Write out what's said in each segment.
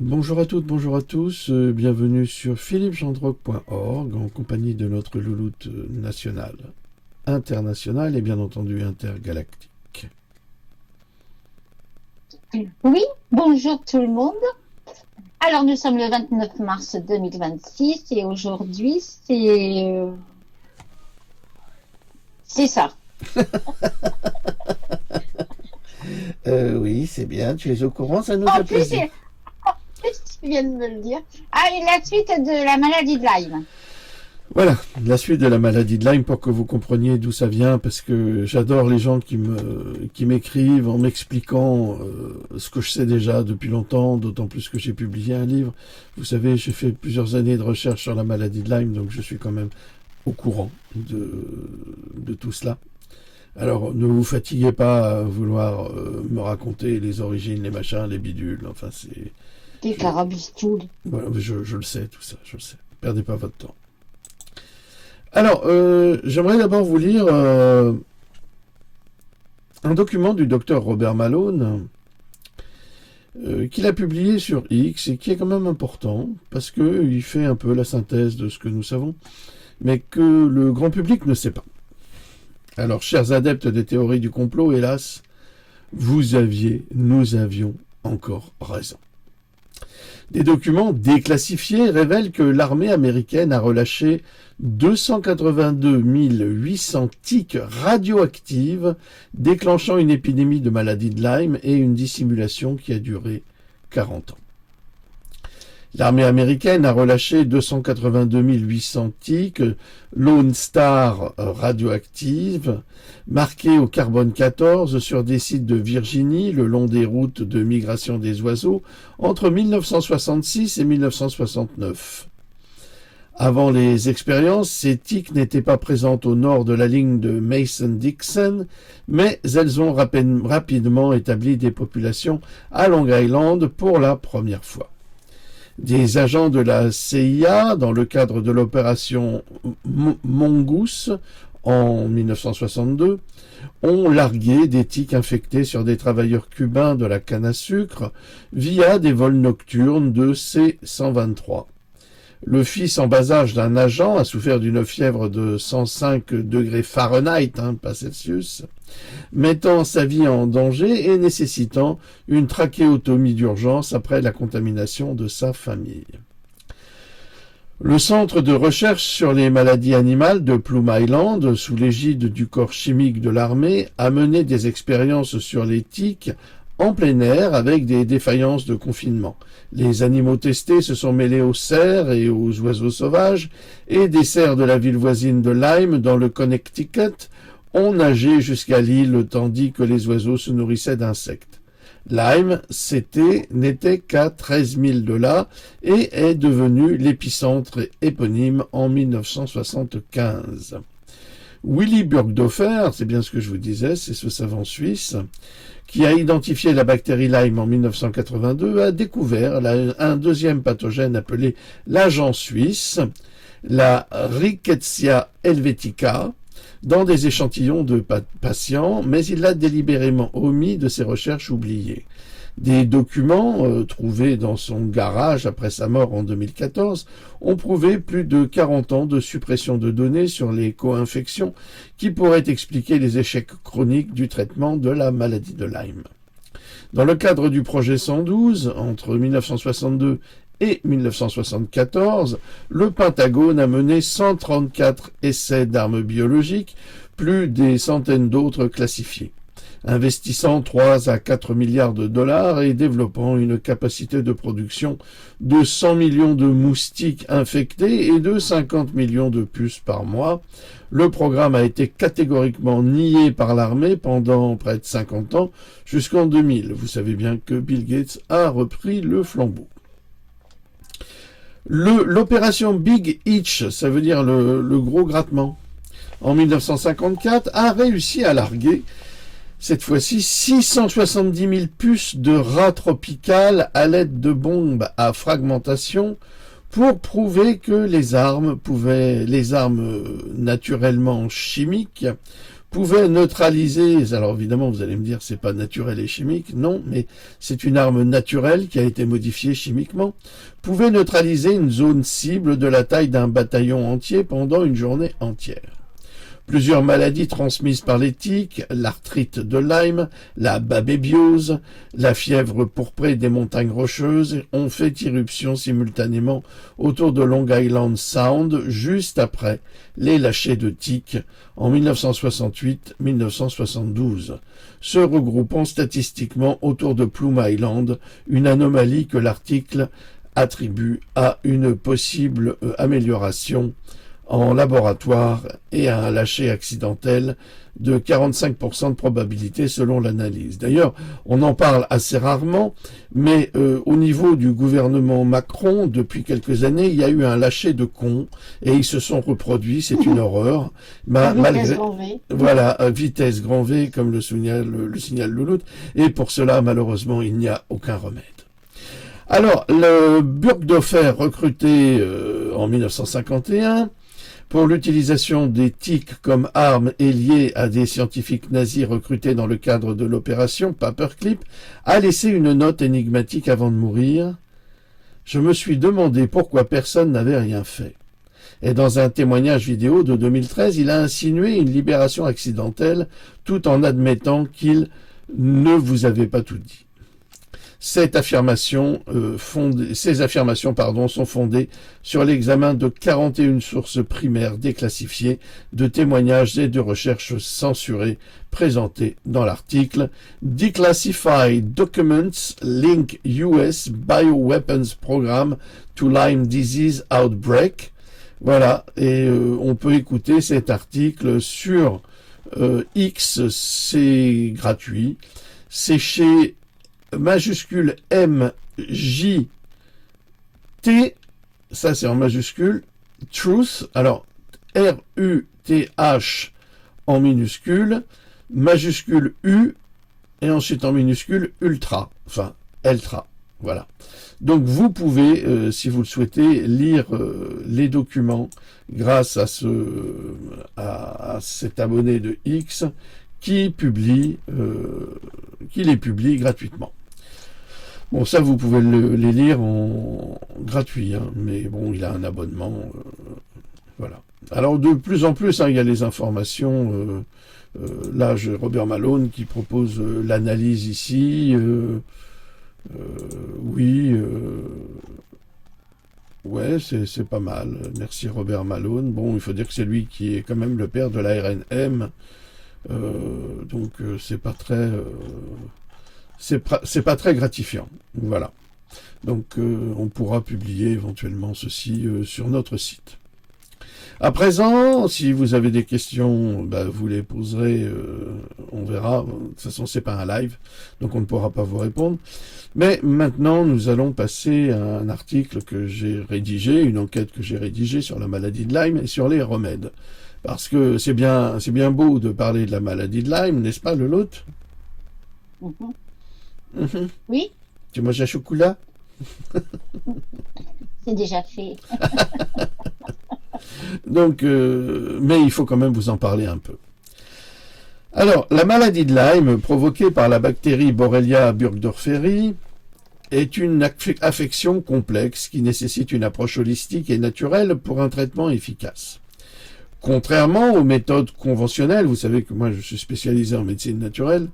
Bonjour à toutes, bonjour à tous, bienvenue sur philippejandrock.org en compagnie de notre louloute nationale, internationale et bien entendu intergalactique. Oui, bonjour tout le monde. Alors nous sommes le 29 mars 2026 et aujourd'hui c'est ça. Oui, c'est bien, tu es au courant, ça nous En fait plus, plaisir. tu viens de me le dire. Ah, et la suite de la maladie de Lyme. Voilà, la suite de la maladie de Lyme pour que vous compreniez d'où ça vient, parce que j'adore les gens qui m'écrivent en m'expliquant ce que je sais déjà depuis longtemps, d'autant plus que j'ai publié un livre. Vous savez, j'ai fait plusieurs années de recherche sur la maladie de Lyme, donc je suis quand même au courant de tout cela. Alors, ne vous fatiguez pas à vouloir me raconter les origines, les machins, les bidules, enfin c'est... Des carabistoules. Voilà, je le sais, tout ça, je le sais. Perdez pas votre temps. Alors, j'aimerais d'abord vous lire un document du docteur Robert Malone qu'il a publié sur X et qui est quand même important parce qu'il fait un peu la synthèse de ce que nous savons, mais que le grand public ne sait pas. Alors, chers adeptes des théories du complot, hélas, nous avions encore raison. Des documents déclassifiés révèlent que l'armée américaine a relâché 282 800 tiques radioactives, déclenchant une épidémie de maladie de Lyme et une dissimulation qui a duré 40 ans. L'armée américaine a relâché 282 800 tiques Lone Star radioactives, marquées au carbone 14 sur des sites de Virginie, le long des routes de migration des oiseaux, entre 1966 et 1969. Avant les expériences, ces tiques n'étaient pas présentes au nord de la ligne de Mason-Dixon, mais elles ont rapidement établi des populations à Long Island pour la première fois. Des agents de la CIA, dans le cadre de l'opération Mongoose en 1962, ont largué des tiques infectées sur des travailleurs cubains de la canne à sucre via des vols nocturnes de C-123. Le fils en bas âge d'un agent a souffert d'une fièvre de 105 degrés Fahrenheit, pas Celsius, mettant sa vie en danger et nécessitant une trachéotomie d'urgence après la contamination de sa famille. Le centre de recherche sur les maladies animales de Plum Island, sous l'égide du corps chimique de l'armée, a mené des expériences sur les tiques en plein air avec des défaillances de confinement. Les animaux testés se sont mêlés aux cerfs et aux oiseaux sauvages, et des cerfs de la ville voisine de Lyme, dans le Connecticut, ont nagé jusqu'à l'île tandis que les oiseaux se nourrissaient d'insectes. Lyme n'était qu'à 13 000 de là et est devenu l'épicentre éponyme en 1975. Willy Burgdorfer, c'est bien ce que je vous disais, c'est ce savant suisse, qui a identifié la bactérie Lyme en 1982, a découvert un deuxième pathogène appelé l'agent suisse, la Rickettsia helvetica, dans des échantillons de patients, mais il l'a délibérément omis de ses recherches oubliées. Des documents trouvés dans son garage après sa mort en 2014 ont prouvé plus de 40 ans de suppression de données sur les co-infections qui pourraient expliquer les échecs chroniques du traitement de la maladie de Lyme. Dans le cadre du projet 112, entre 1962 et 1974, le Pentagone a mené 134 essais d'armes biologiques, plus des centaines d'autres classifiés, investissant 3 à 4 milliards de dollars et développant une capacité de production de 100 millions de moustiques infectés et de 50 millions de puces par mois. Le programme a été catégoriquement nié par l'armée pendant près de 50 ans, jusqu'en 2000. Vous savez bien que Bill Gates a repris le flambeau. L'opération Big Itch, ça veut dire le gros grattement, en 1954, a réussi à larguer cette fois-ci 670 000 puces de rats tropicales à l'aide de bombes à fragmentation pour prouver que les armes naturellement chimiques pouvait neutraliser, alors évidemment vous allez me dire c'est pas naturel et chimique, non, mais c'est une arme naturelle qui a été modifiée chimiquement, pouvait neutraliser une zone cible de la taille d'un bataillon entier pendant une journée entière. Plusieurs maladies transmises par les tiques, l'arthrite de Lyme, la babébiose, la fièvre pourprée des montagnes rocheuses ont fait irruption simultanément autour de Long Island Sound juste après les lâchers de tiques en 1968-1972, se regroupant statistiquement autour de Plum Island, une anomalie que l'article attribue à une possible amélioration en laboratoire et à un lâcher accidentel de 45% de probabilité selon l'analyse. D'ailleurs, on en parle assez rarement, mais au niveau du gouvernement Macron, depuis quelques années, il y a eu un lâcher de cons et ils se sont reproduits, c'est une horreur. Vitesse grand V. Voilà, vitesse grand V, comme le signale Louloute, et pour cela, malheureusement, il n'y a aucun remède. Alors, le Burgdorfer recruté en 1951 pour l'utilisation des tiques comme arme et lié à des scientifiques nazis recrutés dans le cadre de l'opération Paperclip, a laissé une note énigmatique avant de mourir. Je me suis demandé pourquoi personne n'avait rien fait. Et dans un témoignage vidéo de 2013, il a insinué une libération accidentelle tout en admettant qu'il ne vous avait pas tout dit. Ces affirmations sont fondées sur l'examen de 41 sources primaires déclassifiées, de témoignages et de recherches censurées présentées dans l'article Declassified Documents Link US Bioweapons Program to Lyme Disease Outbreak. Voilà, et on peut écouter cet article sur X, c'est gratuit, c'est chez majuscule MJT, ça c'est en majuscule, Truth, alors RUTH en minuscule, majuscule U, et ensuite en minuscule Ultra, enfin Eltra, voilà. Donc vous pouvez, si vous le souhaitez, lire les documents grâce à cet abonné de X qui les publie gratuitement. Bon, ça, vous pouvez les lire en gratuit, hein, mais bon, il a un abonnement, voilà. Alors, de plus en plus, hein, il y a les informations, là, j'ai Robert Malone qui propose l'analyse ici, oui, ouais, c'est pas mal, merci Robert Malone. Bon, il faut dire que c'est lui qui est quand même le père de l'ARNM, donc c'est pas très... c'est pas très gratifiant, voilà. Donc on pourra publier éventuellement ceci sur notre site. À présent, si vous avez des questions, vous les poserez, on verra. De toute façon, c'est pas un live, donc on ne pourra pas vous répondre. Mais maintenant, nous allons passer à un article que j'ai rédigé, une enquête que j'ai rédigée sur la maladie de Lyme et sur les remèdes. Parce que c'est bien beau de parler de la maladie de Lyme, n'est-ce pas, Leloute? Oui. Tu manges un chocolat? C'est déjà fait. Donc, mais il faut quand même vous en parler un peu. Alors, la maladie de Lyme, provoquée par la bactérie Borrelia burgdorferi, est une affection complexe qui nécessite une approche holistique et naturelle pour un traitement efficace. Contrairement aux méthodes conventionnelles, vous savez que moi je suis spécialisé en médecine naturelle,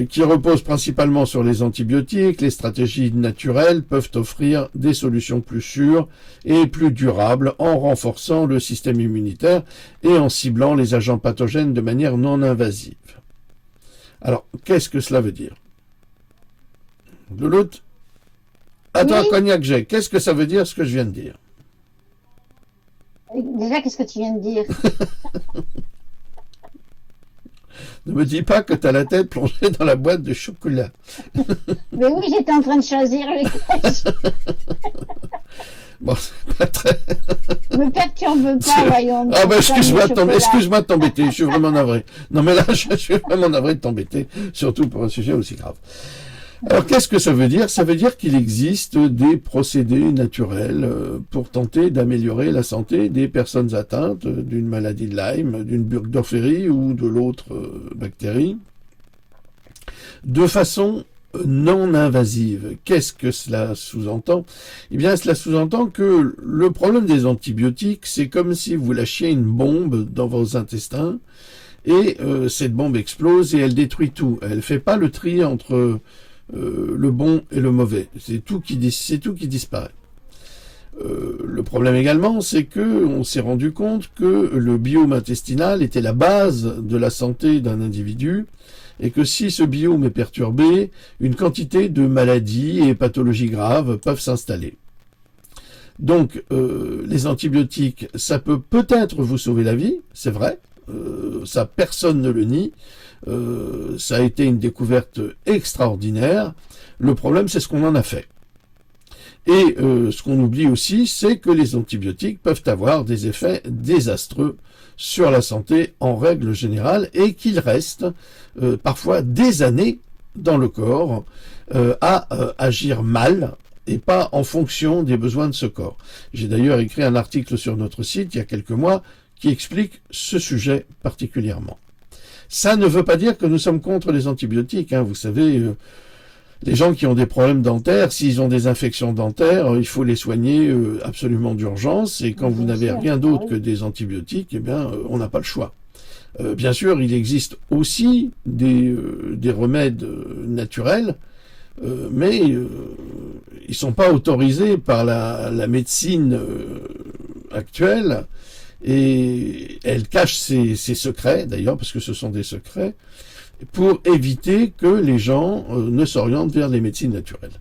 qui reposent principalement sur les antibiotiques, les stratégies naturelles peuvent offrir des solutions plus sûres et plus durables en renforçant le système immunitaire et en ciblant les agents pathogènes de manière non invasive. Alors, qu'est-ce que cela veut dire? Louloute? Attends, oui. Cognac J, qu'est-ce que ça veut dire ce que je viens de dire? Déjà, qu'est-ce que tu viens de dire? Ne me dis pas que tu as la tête plongée dans la boîte de chocolat. Mais oui, j'étais en train de choisir lequel. Bon, c'est pas très... Me perturbe pas, voyons. Ah ben excuse-moi de t'embêter, je suis vraiment navré. Non mais là, je suis vraiment navré de t'embêter, surtout pour un sujet aussi grave. Alors, qu'est-ce que ça veut dire? Ça veut dire qu'il existe des procédés naturels pour tenter d'améliorer la santé des personnes atteintes d'une maladie de Lyme, d'une burgdorférie ou de l'autre bactérie, de façon non invasive. Qu'est-ce que cela sous-entend? Eh bien, cela sous-entend que le problème des antibiotiques, c'est comme si vous lâchiez une bombe dans vos intestins, et cette bombe explose et elle détruit tout. Elle fait pas le tri entre le bon et le mauvais. C'est tout qui disparaît. Le problème également, c'est que on s'est rendu compte que le biome intestinal était la base de la santé d'un individu, et que si ce biome est perturbé, une quantité de maladies et pathologies graves peuvent s'installer. Donc, les antibiotiques, ça peut peut-être vous sauver la vie, c'est vrai, ça personne ne le nie, ça a été une découverte extraordinaire. Le problème, c'est ce qu'on en a fait. Et ce qu'on oublie aussi, c'est que les antibiotiques peuvent avoir des effets désastreux sur la santé en règle générale, et qu'ils restent parfois des années dans le corps à agir mal et pas en fonction des besoins de ce corps. J'ai d'ailleurs écrit un article sur notre site il y a quelques mois qui explique ce sujet particulièrement. Ça ne veut pas dire que nous sommes contre les antibiotiques, hein. Vous savez, les gens qui ont des problèmes dentaires, s'ils ont des infections dentaires, il faut les soigner absolument d'urgence, et quand vous n'avez rien d'autre que des antibiotiques, eh bien, on n'a pas le choix. Bien sûr, il existe aussi des remèdes naturels, mais ils sont pas autorisés par la médecine actuelle, et elle cache ses secrets, d'ailleurs, parce que ce sont des secrets, pour éviter que les gens ne s'orientent vers les médecines naturelles.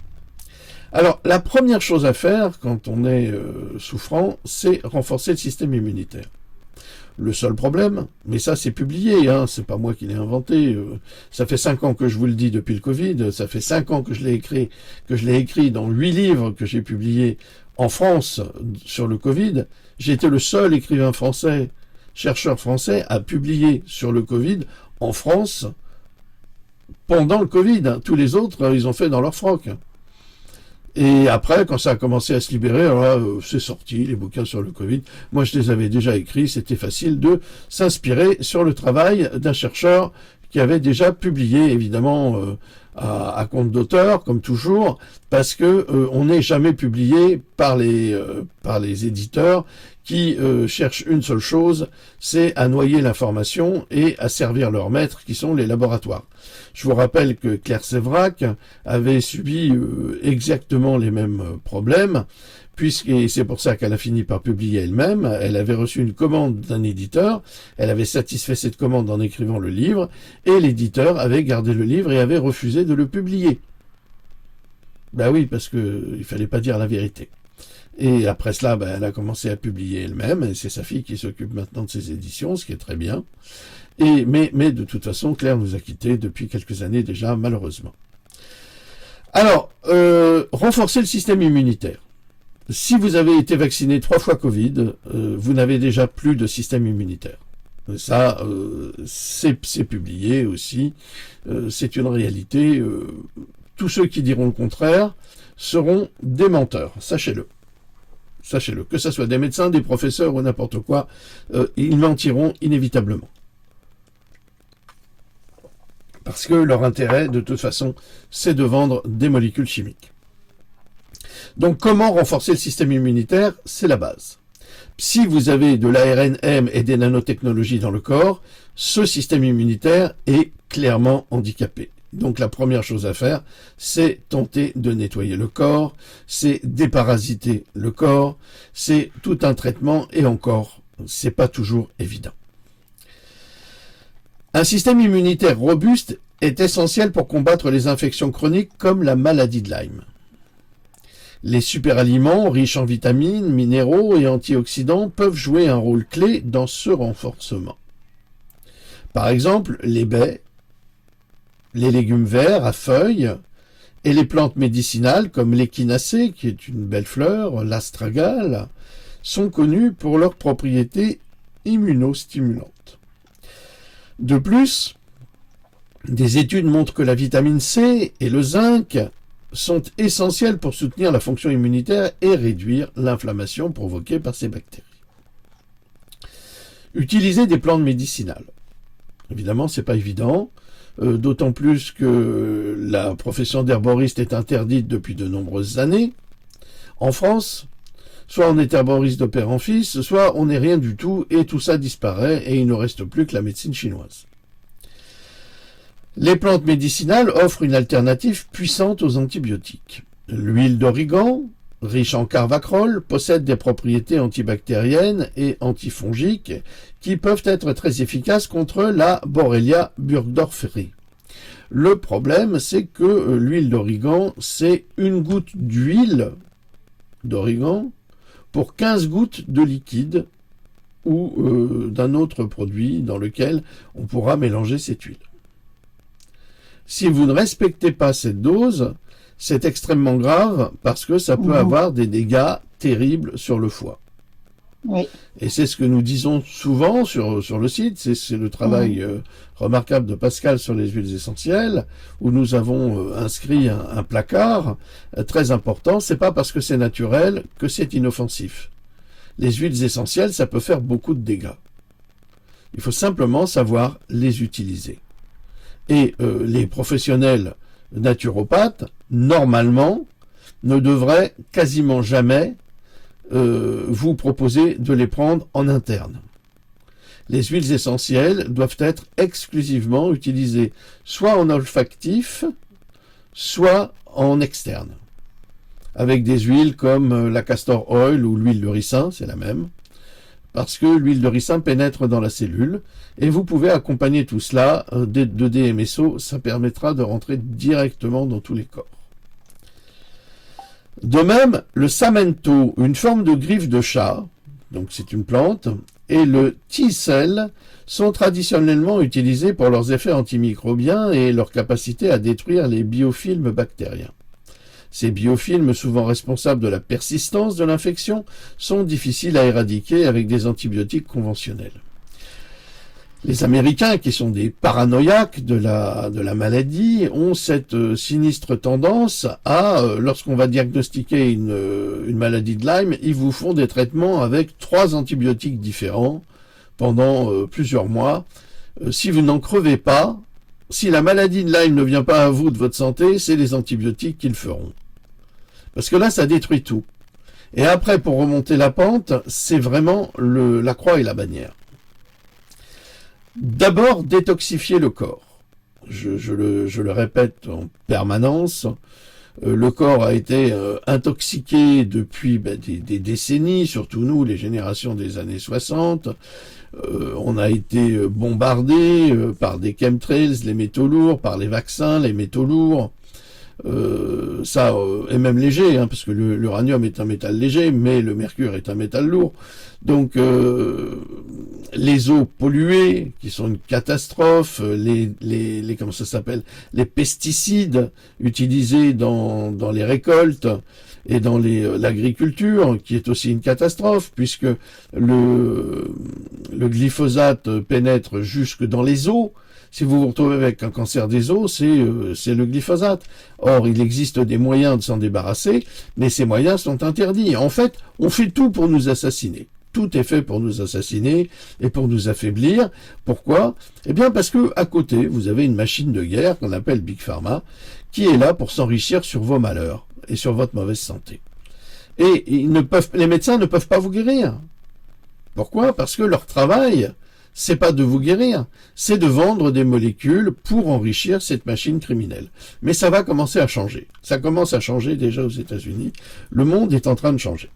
Alors, la première chose à faire quand on est souffrant, c'est renforcer le système immunitaire. Le seul problème, mais ça c'est publié, hein, c'est pas moi qui l'ai inventé, ça fait 5 ans que je vous le dis depuis le Covid, ça fait 5 ans que je l'ai écrit dans 8 livres que j'ai publiés en France sur le Covid. J'ai été le seul écrivain français, chercheur français, à publier sur le Covid en France pendant le Covid. Tous les autres, ils ont fait dans leur froc. Et après, quand ça a commencé à se libérer, alors là, c'est sorti, les bouquins sur le Covid. Moi, je les avais déjà écrits, c'était facile de s'inspirer sur le travail d'un chercheur qui avait déjà publié, évidemment, à compte d'auteur, comme toujours, parce que on n'est jamais publié par les éditeurs qui cherchent une seule chose, c'est à noyer l'information et à servir leurs maîtres, qui sont les laboratoires. Je vous rappelle que Claire Séverac avait subi exactement les mêmes problèmes, et c'est pour ça qu'elle a fini par publier elle-même. Elle avait reçu une commande d'un éditeur, elle avait satisfait cette commande en écrivant le livre, et l'éditeur avait gardé le livre et avait refusé de le publier. Ben oui, parce que il fallait pas dire la vérité. Et après cela, elle a commencé à publier elle-même, et c'est sa fille qui s'occupe maintenant de ses éditions, ce qui est très bien. Mais de toute façon, Claire nous a quittés depuis quelques années déjà, malheureusement. Alors, renforcer le système immunitaire. Si vous avez été vacciné 3 fois Covid, vous n'avez déjà plus de système immunitaire. Ça, c'est publié aussi, c'est une réalité. Tous ceux qui diront le contraire seront des menteurs, sachez-le. Sachez-le, que ce soit des médecins, des professeurs ou n'importe quoi, ils mentiront inévitablement. Parce que leur intérêt, de toute façon, c'est de vendre des molécules chimiques. Donc, comment renforcer le système immunitaire? C'est la base. Si vous avez de l'ARN-M et des nanotechnologies dans le corps, ce système immunitaire est clairement handicapé. Donc la première chose à faire, c'est tenter de nettoyer le corps, c'est déparasiter le corps, c'est tout un traitement, et encore, c'est pas toujours évident. Un système immunitaire robuste est essentiel pour combattre les infections chroniques comme la maladie de Lyme. Les superaliments riches en vitamines, minéraux et antioxydants peuvent jouer un rôle clé dans ce renforcement. Par exemple, les baies, les légumes verts à feuilles et les plantes médicinales comme l'échinacée, qui est une belle fleur, l'astragale, sont connues pour leurs propriétés immunostimulantes. De plus, Des études montrent que la vitamine C et le zinc sont essentiels pour soutenir la fonction immunitaire et réduire l'inflammation provoquée par ces bactéries. Utiliser des plantes médicinales. Évidemment, c'est pas évident, d'autant plus que la profession d'herboriste est interdite depuis de nombreuses années. En France, soit on est herboriste de père en fils, soit on n'est rien du tout et tout ça disparaît et il ne reste plus que la médecine chinoise. Les plantes médicinales offrent une alternative puissante aux antibiotiques. L'huile d'origan, riche en carvacrol, possède des propriétés antibactériennes et antifongiques qui peuvent être très efficaces contre la Borrelia burgdorferi. Le problème, c'est que l'huile d'origan, c'est une goutte d'huile d'origan pour 15 gouttes de liquide ou d'un autre produit dans lequel on pourra mélanger cette huile. Si vous ne respectez pas cette dose, c'est extrêmement grave parce que ça peut avoir des dégâts terribles sur le foie. Oui. Et c'est ce que nous disons souvent sur le site, c'est le travail remarquable de Pascal sur les huiles essentielles, où nous avons inscrit un placard très important. C'est pas parce que c'est naturel que c'est inoffensif. Les huiles essentielles, ça peut faire beaucoup de dégâts. Il faut simplement savoir les utiliser. Et les professionnels naturopathes, normalement, ne devraient quasiment jamais vous proposer de les prendre en interne. Les huiles essentielles doivent être exclusivement utilisées soit en olfactif, soit en externe. Avec des huiles comme la castor oil ou l'huile de ricin, c'est la même, parce que l'huile de ricin pénètre dans la cellule, et vous pouvez accompagner tout cela de DMSO, ça permettra de rentrer directement dans tous les corps. De même, le samento, une forme de griffe de chat, donc c'est une plante, et le T-cell sont traditionnellement utilisés pour leurs effets antimicrobiens et leur capacité à détruire les biofilms bactériens. Ces biofilms, souvent responsables de la persistance de l'infection, sont difficiles à éradiquer avec des antibiotiques conventionnels. Les Américains, qui sont des paranoïaques de la maladie, ont cette sinistre tendance à, lorsqu'on va diagnostiquer une maladie de Lyme, ils vous font des traitements avec 3 antibiotiques différents pendant plusieurs mois. Si vous n'en crevez pas, si la maladie de Lyme ne vient pas à vous de votre santé, c'est les antibiotiques qui le feront. Parce que là, ça détruit tout. Et après, pour remonter la pente, c'est vraiment la croix et la bannière. D'abord, détoxifier le corps. Je le répète en permanence, le corps a été intoxiqué depuis des décennies, surtout nous, les générations des années 60. On a été bombardé par des chemtrails, les métaux lourds, par les vaccins, les métaux lourds. Ça est même léger, parce que l'uranium est un métal léger, mais le mercure est un métal lourd. Donc les eaux polluées, qui sont une catastrophe, comment ça s'appelle, les pesticides utilisés dans les récoltes et dans l'agriculture, qui est aussi une catastrophe, puisque le glyphosate pénètre jusque dans les eaux. Si vous vous retrouvez avec un cancer des os, c'est le glyphosate. Or, il existe des moyens de s'en débarrasser, mais ces moyens sont interdits. En fait, on fait tout pour nous assassiner. Tout est fait pour nous assassiner et pour nous affaiblir. Pourquoi? Eh bien, parce que à côté, vous avez une machine de guerre qu'on appelle Big Pharma, qui est là pour s'enrichir sur vos malheurs et sur votre mauvaise santé. Et les médecins ne peuvent pas vous guérir. Pourquoi? Parce que leur travail, c'est pas de vous guérir, c'est de vendre des molécules pour enrichir cette machine criminelle. Mais ça va commencer à changer. Ça commence à changer déjà aux États-Unis. Le monde est en train de changer.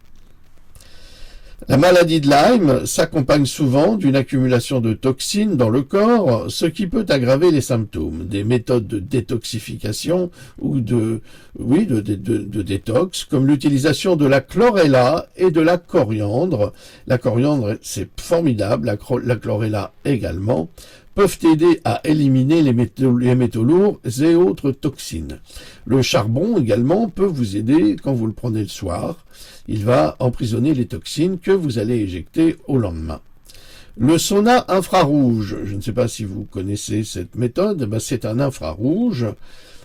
La maladie de Lyme s'accompagne souvent d'une accumulation de toxines dans le corps, ce qui peut aggraver les symptômes. Des méthodes de détoxification ou de détox, comme l'utilisation de la chlorella et de la coriandre. La coriandre, c'est formidable, la chlorella également, peuvent aider à éliminer les métaux lourds et autres toxines. Le charbon également peut vous aider quand vous le prenez le soir. Il va emprisonner les toxines que vous allez éjecter au lendemain. Le sauna infrarouge, je ne sais pas si vous connaissez cette méthode, c'est un infrarouge.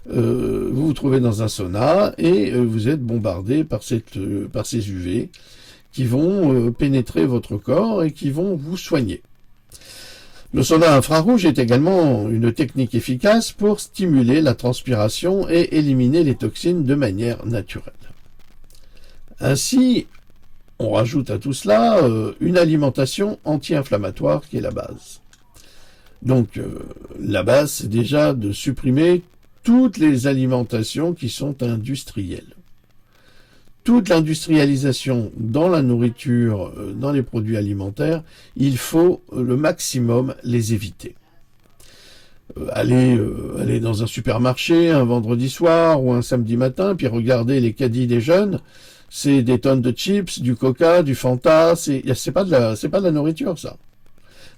Vous vous trouvez dans un sauna et vous êtes bombardé par ces UV qui vont pénétrer votre corps et qui vont vous soigner. Le sauna infrarouge est également une technique efficace pour stimuler la transpiration et éliminer les toxines de manière naturelle. Ainsi, on rajoute à tout cela une alimentation anti-inflammatoire qui est la base. Donc, la base, c'est déjà de supprimer toutes les alimentations qui sont industrielles. Toute l'industrialisation dans la nourriture, dans les produits alimentaires, il faut le maximum les éviter. Aller dans un supermarché un vendredi soir ou un samedi matin, puis regarder les caddies des jeunes, c'est des tonnes de chips, du coca, du Fanta, c'est pas de la nourriture, ça.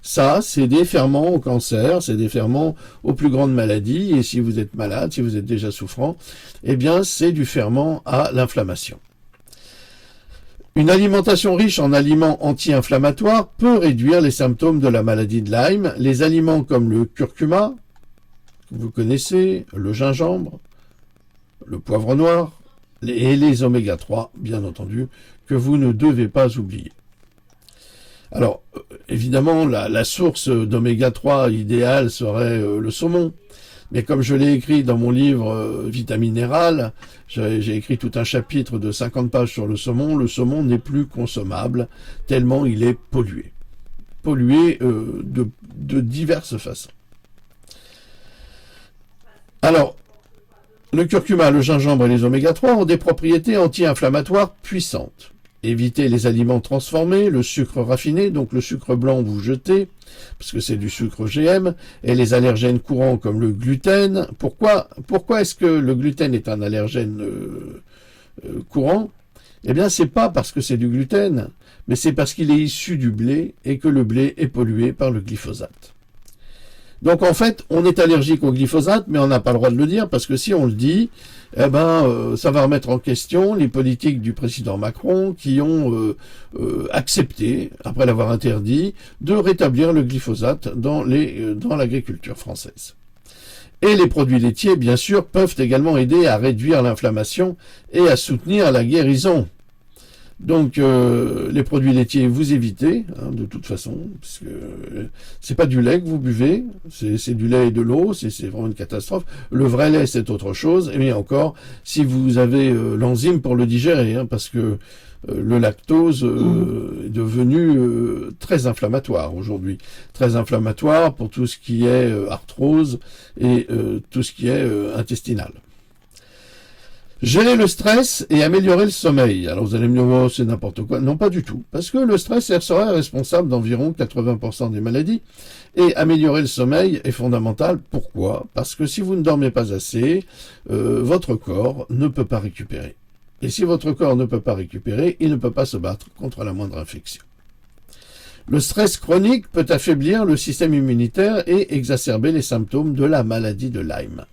Ça, c'est des ferments au cancer, c'est des ferments aux plus grandes maladies, et si vous êtes malade, si vous êtes déjà souffrant, eh bien, c'est du ferment à l'inflammation. Une alimentation riche en aliments anti-inflammatoires peut réduire les symptômes de la maladie de Lyme. Les aliments comme le curcuma, que vous connaissez, le gingembre, le poivre noir, et les oméga 3, bien entendu, que vous ne devez pas oublier. Alors, évidemment, la source d'oméga 3 idéale serait le saumon. Mais comme je l'ai écrit dans mon livre Vitaminéral, j'ai écrit tout un chapitre de 50 pages sur le saumon n'est plus consommable, tellement il est pollué. Pollué de diverses façons. Alors, le curcuma, le gingembre et les oméga 3 ont des propriétés anti-inflammatoires puissantes. Évitez les aliments transformés, le sucre raffiné, donc le sucre blanc vous jetez, parce que c'est du sucre OGM, et les allergènes courants comme le gluten. Pourquoi est-ce que le gluten est un allergène courant? Eh bien, c'est pas parce que c'est du gluten, mais c'est parce qu'il est issu du blé et que le blé est pollué par le glyphosate. Donc en fait, on est allergique au glyphosate, mais on n'a pas le droit de le dire, parce que si on le dit, ça va remettre en question les politiques du président Macron qui ont accepté, après l'avoir interdit, de rétablir le glyphosate dans l'agriculture française. Et les produits laitiers, bien sûr, peuvent également aider à réduire l'inflammation et à soutenir la guérison. Donc, les produits laitiers, vous évitez, de toute façon, parce que c'est pas du lait que vous buvez, c'est du lait et de l'eau, c'est vraiment une catastrophe. Le vrai lait, c'est autre chose, et bien encore, si vous avez l'enzyme pour le digérer, parce que le lactose est devenu très inflammatoire aujourd'hui. Très inflammatoire pour tout ce qui est arthrose et tout ce qui est intestinal. Gérer le stress et améliorer le sommeil. Alors vous allez me dire, oh, c'est n'importe quoi. Non, pas du tout. Parce que le stress serait responsable d'environ 80% des maladies. Et améliorer le sommeil est fondamental. Pourquoi? Parce que si vous ne dormez pas assez, votre corps ne peut pas récupérer. Et si votre corps ne peut pas récupérer, il ne peut pas se battre contre la moindre infection. Le stress chronique peut affaiblir le système immunitaire et exacerber les symptômes de la maladie de Lyme.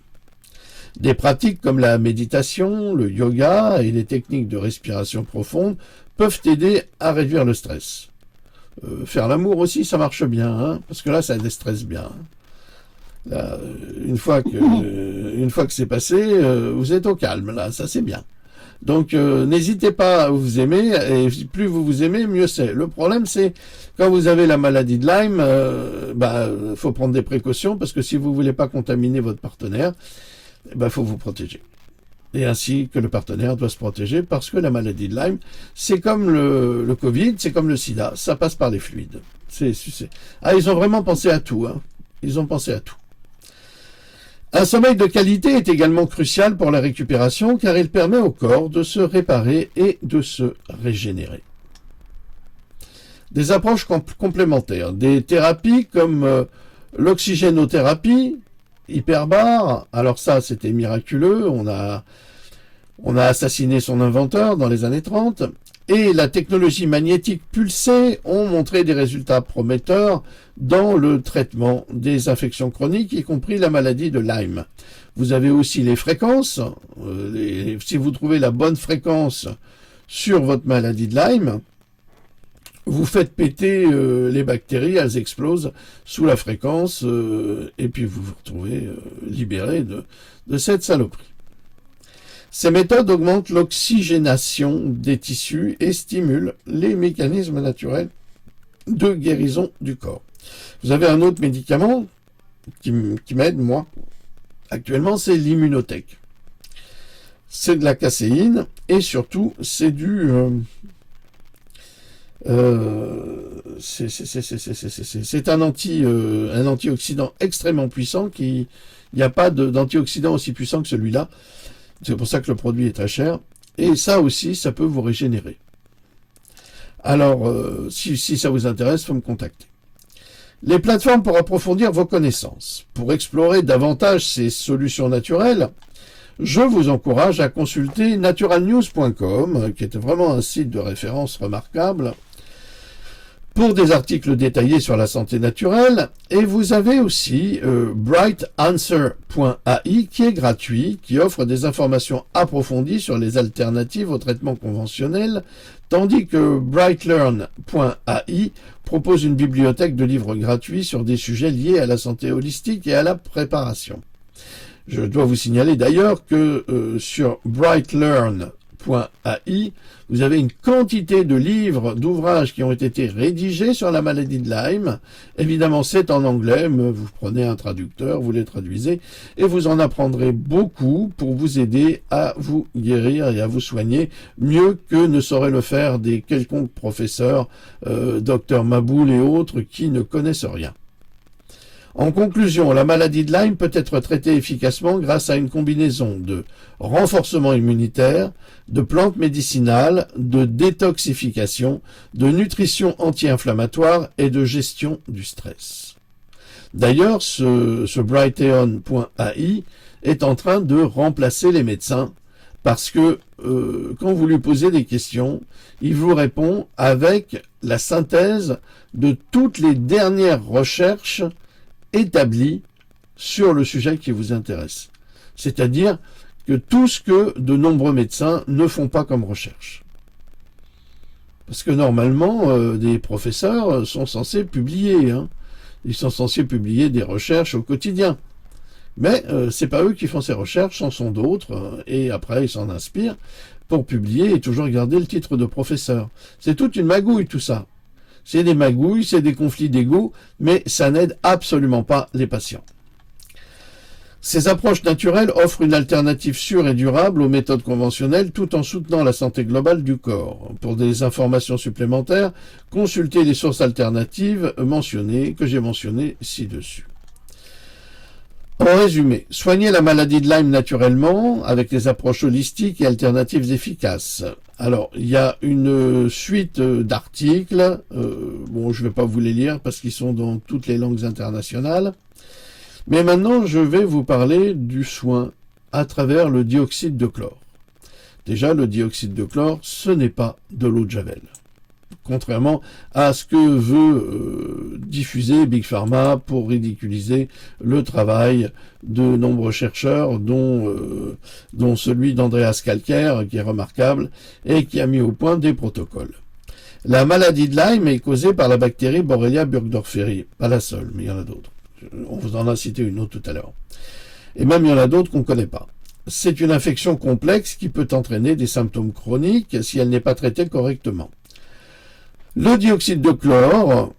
Des pratiques comme la méditation, le yoga et les techniques de respiration profonde peuvent aider à réduire le stress. Faire l'amour aussi, ça marche bien, parce que là, ça déstresse bien. Là, une fois que c'est passé, vous êtes au calme, là, ça c'est bien. Donc, n'hésitez pas à vous aimer, et plus vous vous aimez, mieux c'est. Le problème, c'est, quand vous avez la maladie de Lyme, faut prendre des précautions, parce que si vous voulez pas contaminer votre partenaire, faut vous protéger. Et ainsi que le partenaire doit se protéger, parce que la maladie de Lyme, c'est comme le Covid, c'est comme le sida, ça passe par les fluides. Ils ont vraiment pensé à tout, Ils ont pensé à tout. Un sommeil de qualité est également crucial pour la récupération, car il permet au corps de se réparer et de se régénérer. Des approches complémentaires, des thérapies comme l'oxygénothérapie, hyperbare, alors ça c'était miraculeux, on a assassiné son inventeur dans les années 30, et la technologie magnétique pulsée ont montré des résultats prometteurs dans le traitement des infections chroniques, y compris la maladie de Lyme. Vous avez aussi les fréquences, si vous trouvez la bonne fréquence sur votre maladie de Lyme, vous faites péter les bactéries, elles explosent sous la fréquence, et puis vous vous retrouvez libéré de cette saloperie. Ces méthodes augmentent l'oxygénation des tissus et stimulent les mécanismes naturels de guérison du corps. Vous avez un autre médicament qui m'aide, moi, actuellement, c'est l'immunotech. C'est de la caséine et surtout, c'est du... c'est un antioxydant extrêmement puissant il n'y a pas d'antioxydant aussi puissant que celui-là. C'est pour ça que le produit est très cher. Et ça aussi, ça peut vous régénérer. Alors, si ça vous intéresse, il faut me contacter. Les plateformes pour approfondir vos connaissances. Pour explorer davantage ces solutions naturelles, je vous encourage à consulter naturalnews.com, qui est vraiment un site de référence remarquable, pour des articles détaillés sur la santé naturelle. Et vous avez aussi brightanswer.ai qui est gratuit, qui offre des informations approfondies sur les alternatives aux traitements conventionnels, tandis que brightlearn.ai propose une bibliothèque de livres gratuits sur des sujets liés à la santé holistique et à la préparation. Je dois vous signaler d'ailleurs que sur brightlearn.ai, vous avez une quantité de livres, d'ouvrages qui ont été rédigés sur la maladie de Lyme. Évidemment, c'est en anglais, mais vous prenez un traducteur, vous les traduisez, et vous en apprendrez beaucoup pour vous aider à vous guérir et à vous soigner mieux que ne sauraient le faire des quelconques professeurs, docteur Maboul et autres, qui ne connaissent rien. En conclusion, la maladie de Lyme peut être traitée efficacement grâce à une combinaison de renforcement immunitaire, de plantes médicinales, de détoxification, de nutrition anti-inflammatoire et de gestion du stress. D'ailleurs, ce brightaeon.ai est en train de remplacer les médecins parce que quand vous lui posez des questions, il vous répond avec la synthèse de toutes les dernières recherches établi sur le sujet qui vous intéresse. C'est-à-dire que tout ce que de nombreux médecins ne font pas comme recherche. Parce que normalement, des professeurs sont censés publier. Ils sont censés publier des recherches au quotidien. Mais c'est pas eux qui font ces recherches, ce sont d'autres, et après ils s'en inspirent pour publier et toujours garder le titre de professeur. C'est toute une magouille tout ça. C'est des magouilles, c'est des conflits d'ego, mais ça n'aide absolument pas les patients. Ces approches naturelles offrent une alternative sûre et durable aux méthodes conventionnelles tout en soutenant la santé globale du corps. Pour des informations supplémentaires, consultez les sources alternatives que j'ai mentionnées ci-dessus. En résumé, soigner la maladie de Lyme naturellement avec des approches holistiques et alternatives efficaces. Alors, il y a une suite d'articles, je ne vais pas vous les lire parce qu'ils sont dans toutes les langues internationales, mais maintenant je vais vous parler du soin à travers le dioxyde de chlore. Déjà, le dioxyde de chlore, ce n'est pas de l'eau de Javel. Contrairement à ce que veut diffuser Big Pharma pour ridiculiser le travail de nombreux chercheurs, dont celui d'Andreas Kalker, qui est remarquable, et qui a mis au point des protocoles. La maladie de Lyme est causée par la bactérie Borrelia burgdorferi. Pas la seule, mais il y en a d'autres. On vous en a cité une autre tout à l'heure. Et même il y en a d'autres qu'on ne connaît pas. C'est une infection complexe qui peut entraîner des symptômes chroniques si elle n'est pas traitée correctement. Le dioxyde de chlore,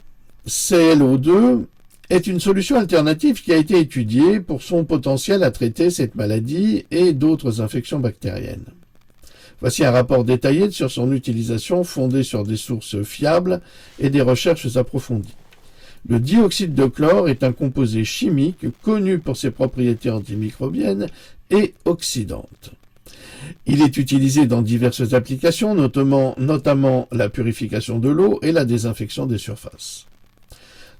ClO2, est une solution alternative qui a été étudiée pour son potentiel à traiter cette maladie et d'autres infections bactériennes. Voici un rapport détaillé sur son utilisation fondé sur des sources fiables et des recherches approfondies. Le dioxyde de chlore est un composé chimique connu pour ses propriétés antimicrobiennes et oxydantes. Il est utilisé dans diverses applications, notamment la purification de l'eau et la désinfection des surfaces.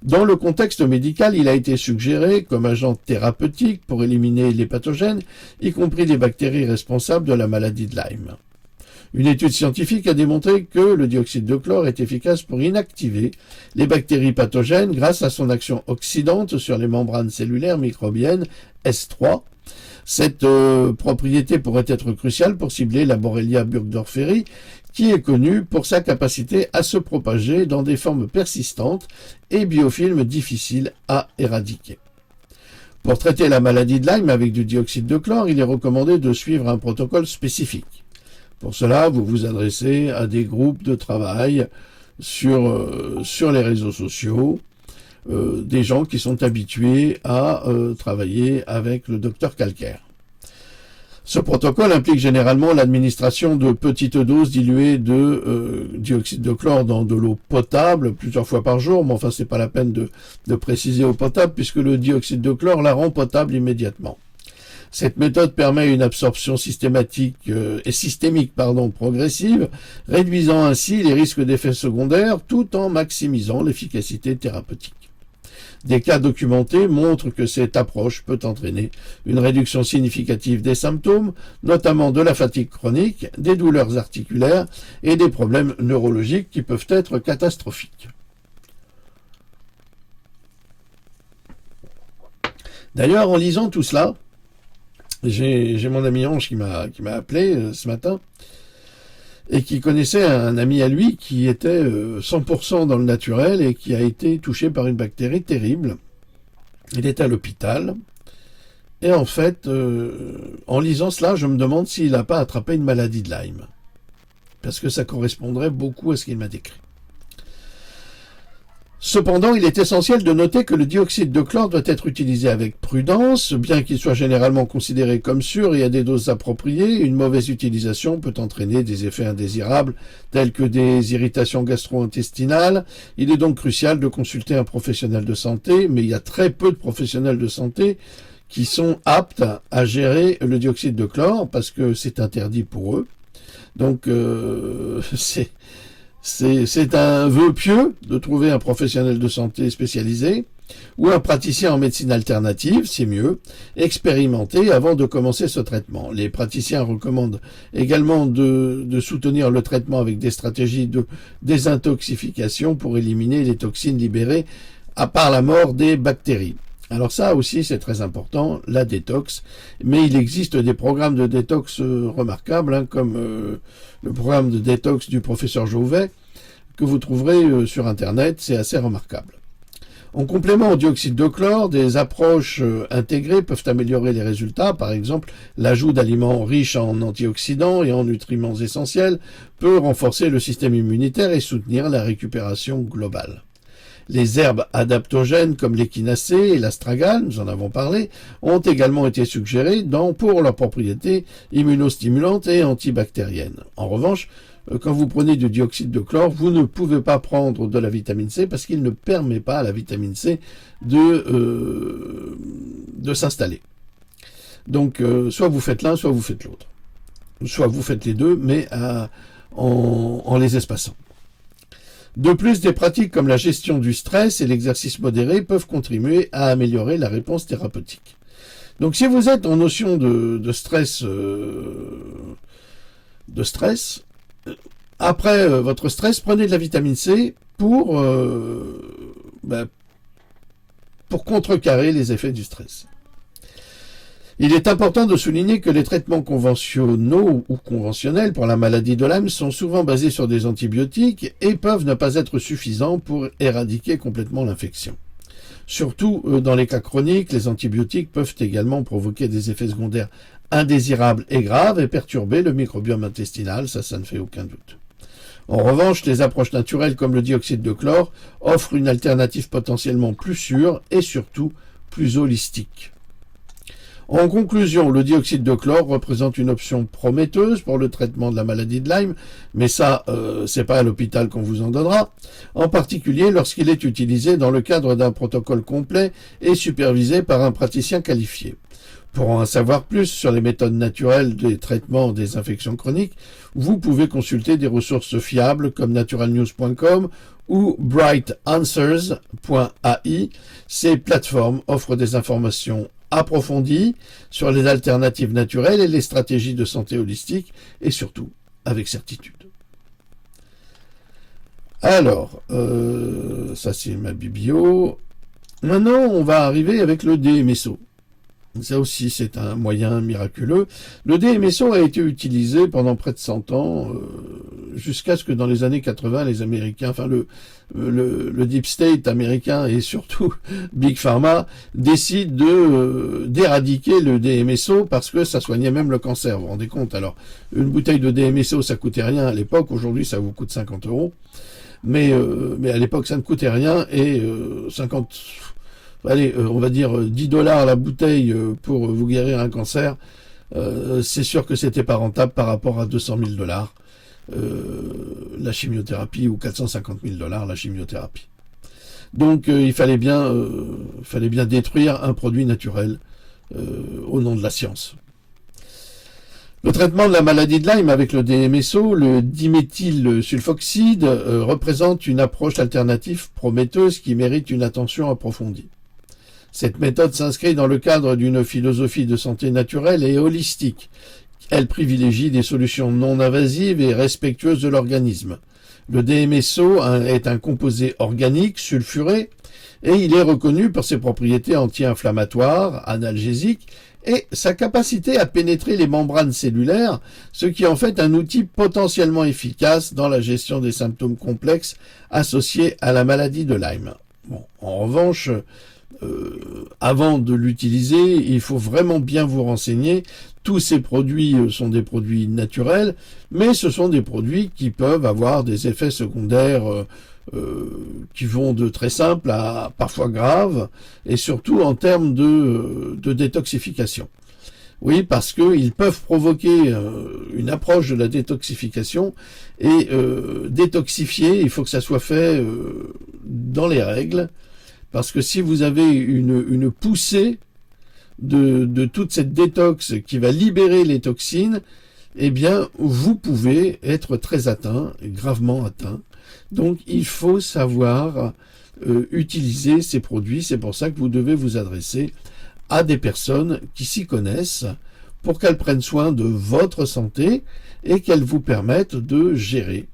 Dans le contexte médical, il a été suggéré comme agent thérapeutique pour éliminer les pathogènes, y compris les bactéries responsables de la maladie de Lyme. Une étude scientifique a démontré que le dioxyde de chlore est efficace pour inactiver les bactéries pathogènes grâce à son action oxydante sur les membranes cellulaires microbiennes S3. Cette propriété pourrait être cruciale pour cibler la Borrelia burgdorferi, qui est connue pour sa capacité à se propager dans des formes persistantes et biofilms difficiles à éradiquer. Pour traiter la maladie de Lyme avec du dioxyde de chlore, il est recommandé de suivre un protocole spécifique. Pour cela, vous vous adressez à des groupes de travail sur les réseaux sociaux, des gens qui sont habitués à travailler avec le docteur Calcaire. Ce protocole implique généralement l'administration de petites doses diluées de dioxyde de chlore dans de l'eau potable plusieurs fois par jour, mais enfin c'est pas la peine de préciser eau potable puisque le dioxyde de chlore la rend potable immédiatement. Cette méthode permet une absorption systémique progressive, réduisant ainsi les risques d'effets secondaires tout en maximisant l'efficacité thérapeutique. Des cas documentés montrent que cette approche peut entraîner une réduction significative des symptômes, notamment de la fatigue chronique, des douleurs articulaires et des problèmes neurologiques qui peuvent être catastrophiques. D'ailleurs, en lisant tout cela, j'ai mon ami Ange qui m'a appelé ce matin et qui connaissait un ami à lui qui était 100% dans le naturel et qui a été touché par une bactérie terrible. Il était à l'hôpital. Et en fait, en lisant cela, je me demande s'il n'a pas attrapé une maladie de Lyme. Parce que ça correspondrait beaucoup à ce qu'il m'a décrit. Cependant, il est essentiel de noter que le dioxyde de chlore doit être utilisé avec prudence, bien qu'il soit généralement considéré comme sûr et à des doses appropriées. Une mauvaise utilisation peut entraîner des effets indésirables tels que des irritations gastro-intestinales. Il est donc crucial de consulter un professionnel de santé, mais il y a très peu de professionnels de santé qui sont aptes à gérer le dioxyde de chlore parce que c'est interdit pour eux. Donc c'est un vœu pieux de trouver un professionnel de santé spécialisé ou un praticien en médecine alternative, c'est mieux, expérimenté avant de commencer ce traitement. Les praticiens recommandent également de soutenir le traitement avec des stratégies de désintoxification pour éliminer les toxines libérées à part la mort des bactéries. Alors ça aussi c'est très important, la détox, mais il existe des programmes de détox remarquables, comme le programme de détox du professeur Jouvet, que vous trouverez sur internet, c'est assez remarquable. En complément au dioxyde de chlore, des approches intégrées peuvent améliorer les résultats. Par exemple, l'ajout d'aliments riches en antioxydants et en nutriments essentiels peut renforcer le système immunitaire et soutenir la récupération globale. Les herbes adaptogènes comme l'échinacée et l'astragale, nous en avons parlé, ont également été suggérées pour leurs propriétés immunostimulantes et antibactériennes. En revanche, quand vous prenez du dioxyde de chlore, vous ne pouvez pas prendre de la vitamine C parce qu'il ne permet pas à la vitamine C de s'installer. Donc, soit vous faites l'un, soit vous faites l'autre. Soit vous faites les deux, mais en les espaçant. De plus, des pratiques comme la gestion du stress et l'exercice modéré peuvent contribuer à améliorer la réponse thérapeutique. Donc si vous êtes en notion de stress, après votre stress, prenez de la vitamine C pour contrecarrer les effets du stress. Il est important de souligner que les traitements conventionnels ou conventionnels pour la maladie de Lyme sont souvent basés sur des antibiotiques et peuvent ne pas être suffisants pour éradiquer complètement l'infection. Surtout dans les cas chroniques, les antibiotiques peuvent également provoquer des effets secondaires indésirables et graves et perturber le microbiome intestinal, ça ne fait aucun doute. En revanche, les approches naturelles comme le dioxyde de chlore offrent une alternative potentiellement plus sûre et surtout plus holistique. En conclusion, le dioxyde de chlore représente une option prometteuse pour le traitement de la maladie de Lyme, mais ça, c'est pas à l'hôpital qu'on vous en donnera, en particulier lorsqu'il est utilisé dans le cadre d'un protocole complet et supervisé par un praticien qualifié. Pour en savoir plus sur les méthodes naturelles des traitements des infections chroniques, vous pouvez consulter des ressources fiables comme naturalnews.com ou brightanswers.ai. Ces plateformes offrent des informations approfondies sur les alternatives naturelles et les stratégies de santé holistique, et surtout avec certitude. Alors, ça c'est ma biblio. Maintenant, on va arriver avec le DMSO. Ça aussi, c'est un moyen miraculeux. Le DMSO a été utilisé pendant près de 100 ans, jusqu'à ce que dans les années 80, les Américains, enfin le Deep State américain et surtout Big Pharma décident d'éradiquer le DMSO parce que ça soignait même le cancer. Vous vous rendez compte? Alors, une bouteille de DMSO, ça coûtait rien à l'époque. Aujourd'hui, ça vous coûte 50 €. Mais à l'époque, ça ne coûtait rien et 50... Allez, on va dire 10 $ la bouteille pour vous guérir un cancer, c'est sûr que c'était pas rentable par rapport à 200 000 $ la chimiothérapie ou 450 000 $ la chimiothérapie. Donc il fallait bien détruire un produit naturel au nom de la science. Le traitement de la maladie de Lyme avec le DMSO, le diméthylsulfoxide, représente une approche alternative prometteuse qui mérite une attention approfondie. Cette méthode s'inscrit dans le cadre d'une philosophie de santé naturelle et holistique. Elle privilégie des solutions non invasives et respectueuses de l'organisme. Le DMSO est un composé organique sulfuré et il est reconnu pour ses propriétés anti-inflammatoires, analgésiques et sa capacité à pénétrer les membranes cellulaires, ce qui en fait un outil potentiellement efficace dans la gestion des symptômes complexes associés à la maladie de Lyme. Bon, en revanche, avant de l'utiliser, il faut vraiment bien vous renseigner. Tous ces produits sont des produits naturels, mais ce sont des produits qui peuvent avoir des effets secondaires qui vont de très simples à parfois graves, et surtout en termes de détoxification. Oui, parce qu'ils peuvent provoquer une approche de la détoxification, et détoxifier, il faut que ça soit fait dans les règles, parce que si vous avez une poussée de toute cette détox qui va libérer les toxines, eh bien, vous pouvez être très atteint, gravement atteint. Donc, il faut savoir utiliser ces produits. C'est pour ça que vous devez vous adresser à des personnes qui s'y connaissent pour qu'elles prennent soin de votre santé et qu'elles vous permettent de gérer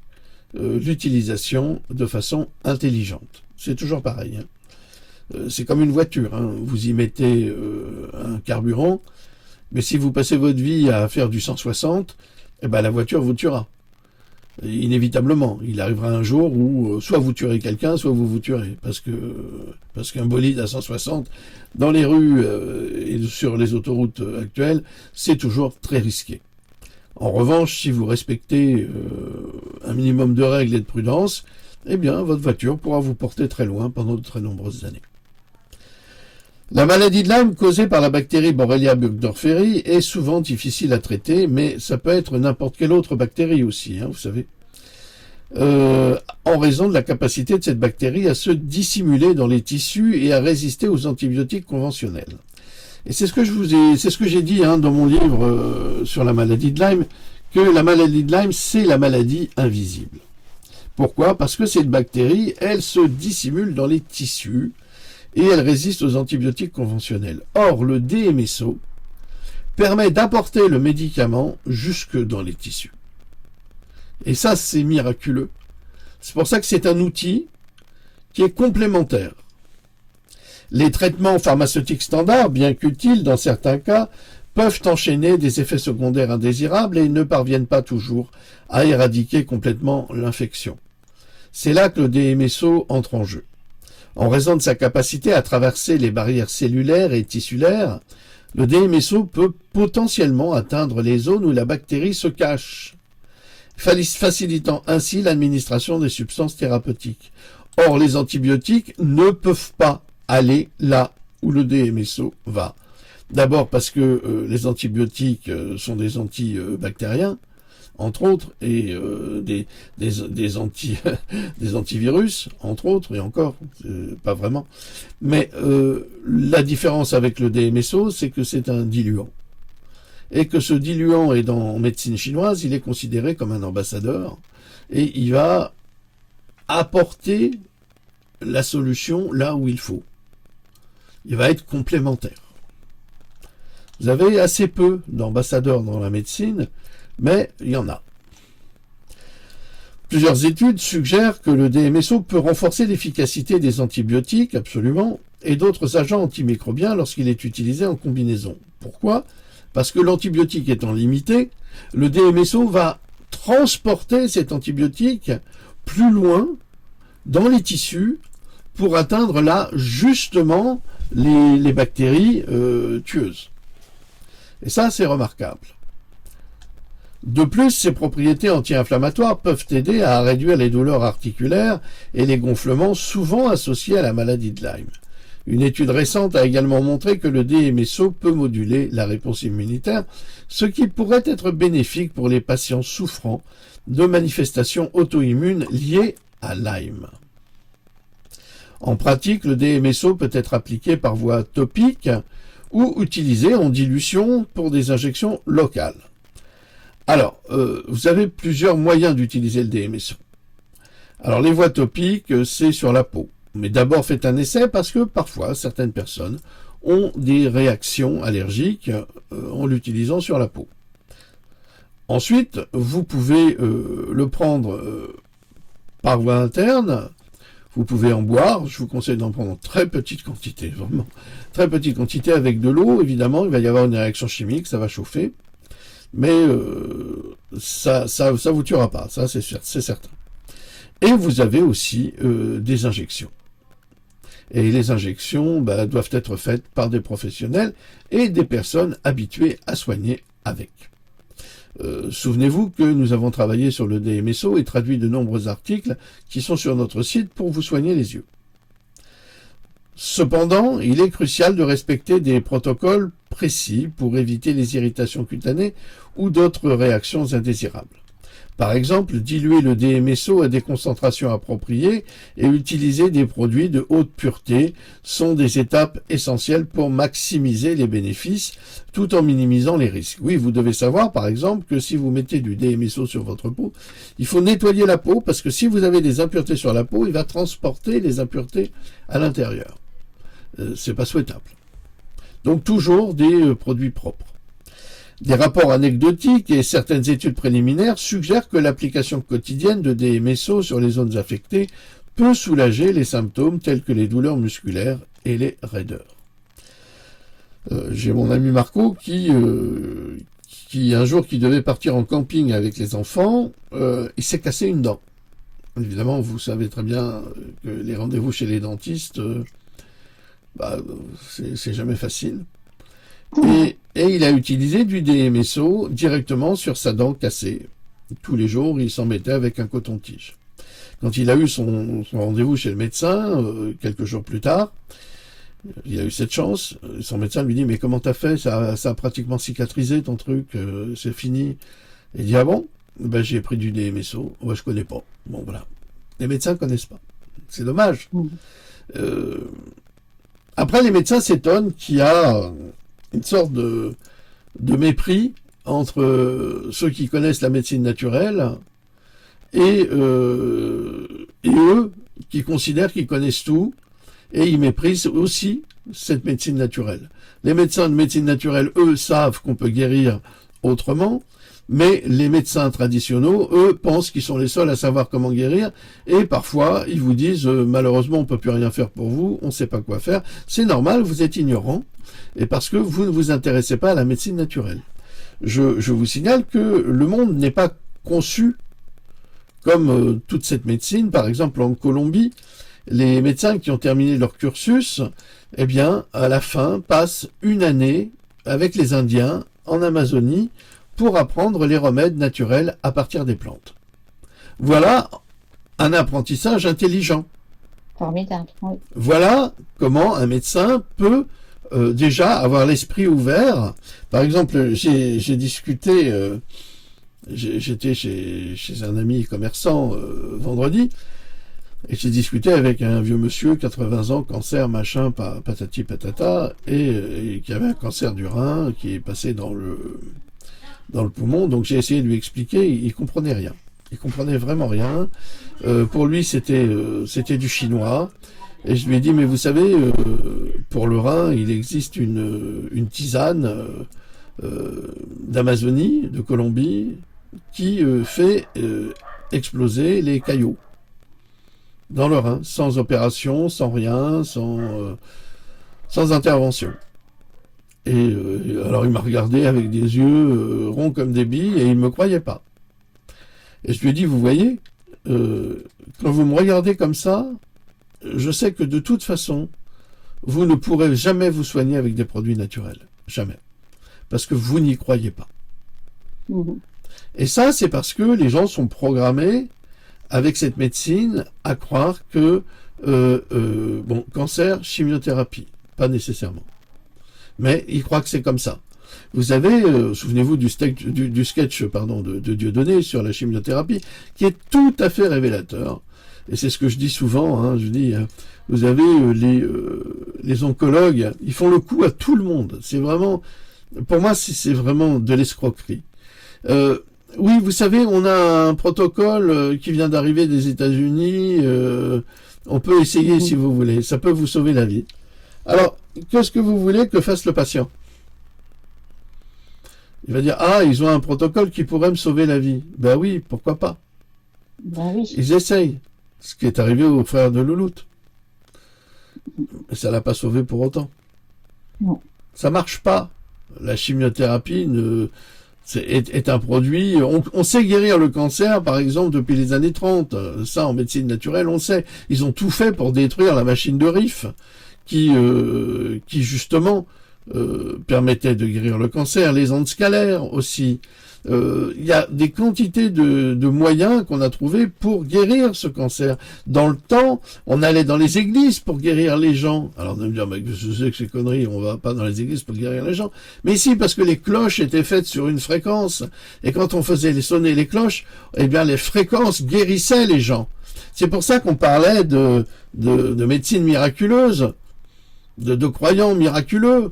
l'utilisation de façon intelligente. C'est toujours pareil, hein. C'est comme une voiture, hein. Vous y mettez un carburant, mais si vous passez votre vie à faire du 160, eh ben la voiture vous tuera. Inévitablement, il arrivera un jour où soit vous tuerez quelqu'un, soit vous vous tuerez, parce qu'un bolide à 160 dans les rues et sur les autoroutes actuelles, c'est toujours très risqué. En revanche, si vous respectez un minimum de règles et de prudence, eh bien, votre voiture pourra vous porter très loin pendant de très nombreuses années. La maladie de Lyme causée par la bactérie Borrelia burgdorferi est souvent difficile à traiter, mais ça peut être n'importe quelle autre bactérie aussi, hein, vous savez. En raison de la capacité de cette bactérie à se dissimuler dans les tissus et à résister aux antibiotiques conventionnels. Et c'est ce que j'ai dit hein, dans mon livre sur la maladie de Lyme, que la maladie de Lyme, c'est la maladie invisible. Pourquoi? Parce que cette bactérie, elle se dissimule dans les tissus et elle résiste aux antibiotiques conventionnels. Or, le DMSO permet d'apporter le médicament jusque dans les tissus. Et ça, c'est miraculeux. C'est pour ça que c'est un outil qui est complémentaire. Les traitements pharmaceutiques standards, bien qu'utiles dans certains cas, peuvent enchaîner des effets secondaires indésirables et ne parviennent pas toujours à éradiquer complètement l'infection. C'est là que le DMSO entre en jeu. En raison de sa capacité à traverser les barrières cellulaires et tissulaires, le DMSO peut potentiellement atteindre les zones où la bactérie se cache, facilitant ainsi l'administration des substances thérapeutiques. Or, les antibiotiques ne peuvent pas aller là où le DMSO va. D'abord parce que les antibiotiques sont des antibactériens, entre autres, et des antivirus, entre autres, et encore, pas vraiment. Mais la différence avec le DMSO, c'est que c'est un diluant. Et que ce diluant est en médecine chinoise, il est considéré comme un ambassadeur, et il va apporter la solution là où il faut. Il va être complémentaire. Vous avez assez peu d'ambassadeurs dans la médecine, mais il y en a. Plusieurs études suggèrent que le DMSO peut renforcer l'efficacité des antibiotiques, absolument, et d'autres agents antimicrobiens lorsqu'il est utilisé en combinaison. Pourquoi? Parce que l'antibiotique étant limité, le DMSO va transporter cet antibiotique plus loin dans les tissus pour atteindre là justement les bactéries tueuses. Et ça, c'est remarquable. De plus, ces propriétés anti-inflammatoires peuvent aider à réduire les douleurs articulaires et les gonflements souvent associés à la maladie de Lyme. Une étude récente a également montré que le DMSO peut moduler la réponse immunitaire, ce qui pourrait être bénéfique pour les patients souffrant de manifestations auto-immunes liées à Lyme. En pratique, le DMSO peut être appliqué par voie topique ou utilisé en dilution pour des injections locales. Alors, vous avez plusieurs moyens d'utiliser le DMSO. Alors, les voies topiques, c'est sur la peau. Mais d'abord, faites un essai parce que parfois, certaines personnes ont des réactions allergiques en l'utilisant sur la peau. Ensuite, vous pouvez le prendre par voie interne. Vous pouvez en boire. Je vous conseille d'en prendre en très petite quantité, vraiment. Très petite quantité avec de l'eau, évidemment. Il va y avoir une réaction chimique, ça va chauffer. Mais ça vous tuera pas, ça c'est certain. Et vous avez aussi des injections. Et les injections doivent être faites par des professionnels et des personnes habituées à soigner avec. Souvenez-vous que nous avons travaillé sur le DMSO et traduit de nombreux articles qui sont sur notre site pour vous soigner les yeux. Cependant, il est crucial de respecter des protocoles précis pour éviter les irritations cutanées ou d'autres réactions indésirables. Par exemple, diluer le DMSO à des concentrations appropriées et utiliser des produits de haute pureté sont des étapes essentielles pour maximiser les bénéfices tout en minimisant les risques. Oui, vous devez savoir par exemple que si vous mettez du DMSO sur votre peau, il faut nettoyer la peau parce que si vous avez des impuretés sur la peau, il va transporter les impuretés à l'intérieur. C'est pas souhaitable. Donc toujours des produits propres. Des rapports anecdotiques et certaines études préliminaires suggèrent que l'application quotidienne de DMSO sur les zones affectées peut soulager les symptômes tels que les douleurs musculaires et les raideurs. J'ai mon ami Marco qui un jour qui devait partir en camping avec les enfants, il s'est cassé une dent. Évidemment, vous savez très bien que les rendez-vous chez les dentistes, c'est jamais facile. Et il a utilisé du DMSO directement sur sa dent cassée. Tous les jours, il s'en mettait avec un coton-tige. Quand il a eu son rendez-vous chez le médecin, quelques jours plus tard, il a eu cette chance. Son médecin lui dit « Mais comment t'as fait? Ça a pratiquement cicatrisé ton truc, c'est fini. » Il dit « Ah bon? J'ai pris du DMSO. Je connais pas. » Bon, voilà. Les médecins connaissent pas. C'est dommage. Après, les médecins s'étonnent qu'il y a une sorte de mépris entre ceux qui connaissent la médecine naturelle et eux qui considèrent qu'ils connaissent tout et ils méprisent aussi cette médecine naturelle. Les médecins de médecine naturelle, eux, savent qu'on peut guérir autrement, mais les médecins traditionnels, eux, pensent qu'ils sont les seuls à savoir comment guérir, et parfois, ils vous disent, malheureusement, on peut plus rien faire pour vous, on ne sait pas quoi faire. C'est normal, vous êtes ignorant, et parce que vous ne vous intéressez pas à la médecine naturelle. Je vous signale que le monde n'est pas conçu comme toute cette médecine. Par exemple, en Colombie, les médecins qui ont terminé leur cursus, eh bien, à la fin, passent une année avec les Indiens en Amazonie pour apprendre les remèdes naturels à partir des plantes. Voilà un apprentissage intelligent. Formidable, oui. Voilà comment un médecin peut déjà avoir l'esprit ouvert. Par exemple, j'ai discuté, j'étais chez un ami commerçant vendredi, et j'ai discuté avec un vieux monsieur, 80 ans, cancer, machin, patati patata, et qui avait un cancer du rein qui est passé dans le poumon. Donc j'ai essayé de lui expliquer, il comprenait rien. Il comprenait vraiment rien. Pour lui, c'était du chinois. Et je lui ai dit, mais vous savez, pour le rein, il existe une tisane d'Amazonie, de Colombie, qui fait exploser les caillots dans le rein, sans opération, sans rien, sans sans intervention. Et alors il m'a regardé avec des yeux ronds comme des billes et il ne me croyait pas. Et je lui ai dit, vous voyez, quand vous me regardez comme ça, je sais que de toute façon, vous ne pourrez jamais vous soigner avec des produits naturels. Jamais. Parce que vous n'y croyez pas. Mhm. Et ça, c'est parce que les gens sont programmés avec cette médecine à croire que, bon, cancer, chimiothérapie, pas nécessairement. Mais ils croient que c'est comme ça. Vous avez, souvenez-vous du sketch de Dieudonné sur la chimiothérapie, qui est tout à fait révélateur. Et c'est ce que je dis souvent, hein, je dis, vous avez les oncologues, ils font le coup à tout le monde. C'est vraiment, pour moi, c'est vraiment de l'escroquerie. Oui, vous savez, on a un protocole qui vient d'arriver des États-Unis. On peut essayer si vous voulez. Ça peut vous sauver la vie. Alors, qu'est-ce que vous voulez que fasse le patient? Il va dire, ah, ils ont un protocole qui pourrait me sauver la vie. Ben oui, pourquoi pas? Ben oui. Ils essayent. Ce qui est arrivé aux frères de Louloute. Mais ça l'a pas sauvé pour autant. Non. Ça marche pas. La chimiothérapie est un produit. On sait guérir le cancer, par exemple, depuis les années 30. Ça, en médecine naturelle, on sait. Ils ont tout fait pour détruire la machine de Riff, qui justement permettait de guérir le cancer. Les ondes scalaires aussi. Il y a des quantités de moyens qu'on a trouvés pour guérir ce cancer. Dans le temps, on allait dans les églises pour guérir les gens. Alors, on va me dire, mais je sais que c'est conneries, on va pas dans les églises pour guérir les gens. Mais si, parce que les cloches étaient faites sur une fréquence. Et quand on faisait sonner les cloches, eh bien, les fréquences guérissaient les gens. C'est pour ça qu'on parlait de médecine miraculeuse. De croyants miraculeux.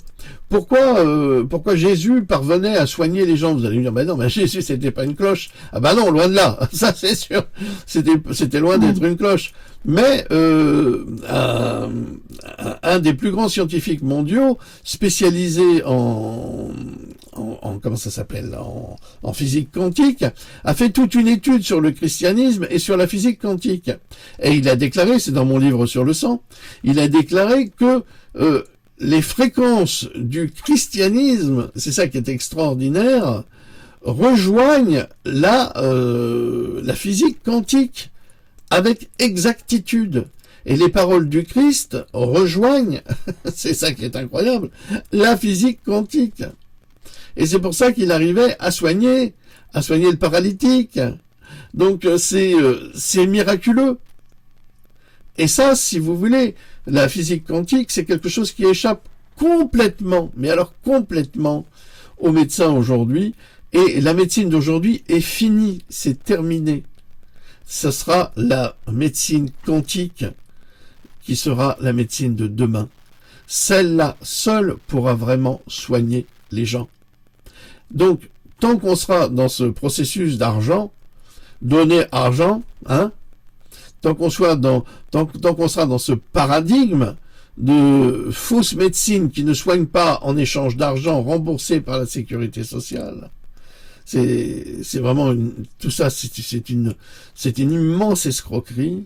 Pourquoi Jésus parvenait à soigner les gens? Vous allez me dire, ben non, mais Jésus, c'était pas une cloche. Ah ben non, loin de là. Ça, c'est sûr. C'était loin d'être une cloche. Mais, un des plus grands scientifiques mondiaux, spécialisé en comment ça s'appelle, en physique quantique, a fait toute une étude sur le christianisme et sur la physique quantique. Et il a déclaré, c'est dans mon livre sur le sang, il a déclaré que les fréquences du christianisme, c'est ça qui est extraordinaire, rejoignent la physique quantique avec exactitude. Et les paroles du Christ rejoignent, c'est ça qui est incroyable, la physique quantique. Et c'est pour ça qu'il arrivait à soigner le paralytique. Donc c'est miraculeux. Et ça, si vous voulez, la physique quantique, c'est quelque chose qui échappe complètement, mais alors complètement, aux médecins aujourd'hui. Et la médecine d'aujourd'hui est finie, c'est terminé. Ce sera la médecine quantique qui sera la médecine de demain. Celle-là seule pourra vraiment soigner les gens. Donc, tant qu'on sera dans ce processus d'argent, donner argent, hein, tant qu'on sera dans ce paradigme de fausse médecine qui ne soigne pas en échange d'argent remboursé par la sécurité sociale, c'est vraiment tout ça, c'est une immense escroquerie.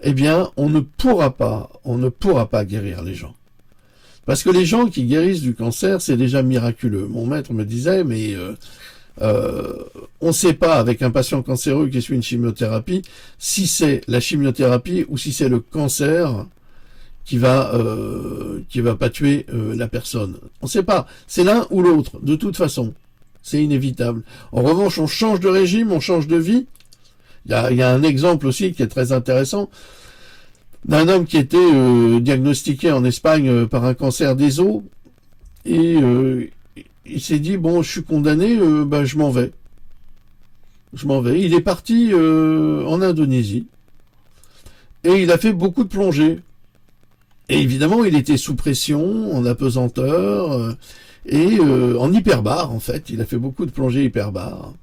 Eh bien, on ne pourra pas guérir les gens. Parce que les gens qui guérissent du cancer, c'est déjà miraculeux. Mon maître me disait, mais on ne sait pas avec un patient cancéreux qui suit une chimiothérapie si c'est la chimiothérapie ou si c'est le cancer qui va pas tuer la personne. On ne sait pas. C'est l'un ou l'autre. De toute façon, c'est inévitable. En revanche, on change de régime, on change de vie. Il y a un exemple aussi qui est très intéressant d'un homme qui était diagnostiqué en Espagne par un cancer des os et il s'est dit bon, je suis condamné, je m'en vais. Il est parti en Indonésie et il a fait beaucoup de plongées. Et évidemment, il était sous pression, en apesanteur et en hyperbare en fait. Il a fait beaucoup de plongées hyperbare.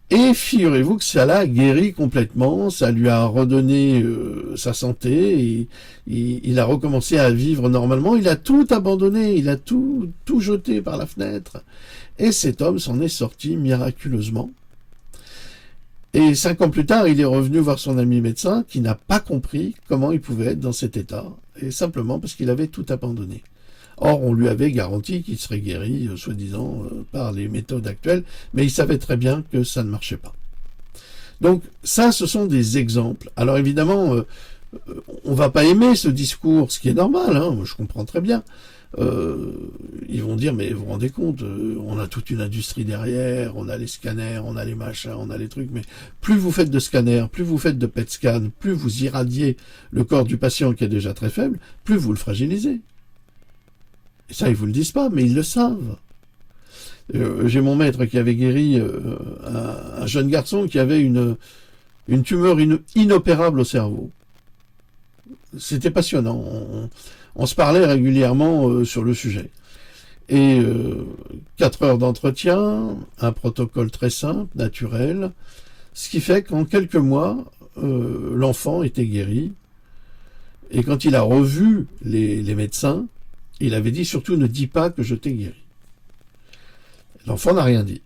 Et figurez-vous que ça l'a guéri complètement, ça lui a redonné sa santé, et il a recommencé à vivre normalement, il a tout abandonné, il a tout jeté par la fenêtre, et cet homme s'en est sorti miraculeusement. Et 5 ans plus tard, il est revenu voir son ami médecin qui n'a pas compris comment il pouvait être dans cet état, et simplement parce qu'il avait tout abandonné. Or, on lui avait garanti qu'il serait guéri, soi-disant, par les méthodes actuelles, mais il savait très bien que ça ne marchait pas. Donc, ça, ce sont des exemples. Alors, évidemment, on va pas aimer ce discours, ce qui est normal, hein, je comprends très bien. Ils vont dire, mais vous vous rendez compte, on a toute une industrie derrière, on a les scanners, on a les machins, on a les trucs, mais plus vous faites de scanners, plus vous faites de PET scan, plus vous irradiez le corps du patient qui est déjà très faible, plus vous le fragilisez. Et ça, ils vous le disent pas, mais ils le savent. J'ai mon maître qui avait guéri un jeune garçon qui avait une tumeur inopérable au cerveau. C'était passionnant. On se parlait régulièrement sur le sujet. Et 4 heures d'entretien, un protocole très simple, naturel, ce qui fait qu'en quelques mois, l'enfant était guéri. Et quand il a revu les médecins, il avait dit, surtout ne dis pas que je t'ai guéri. L'enfant n'a rien dit.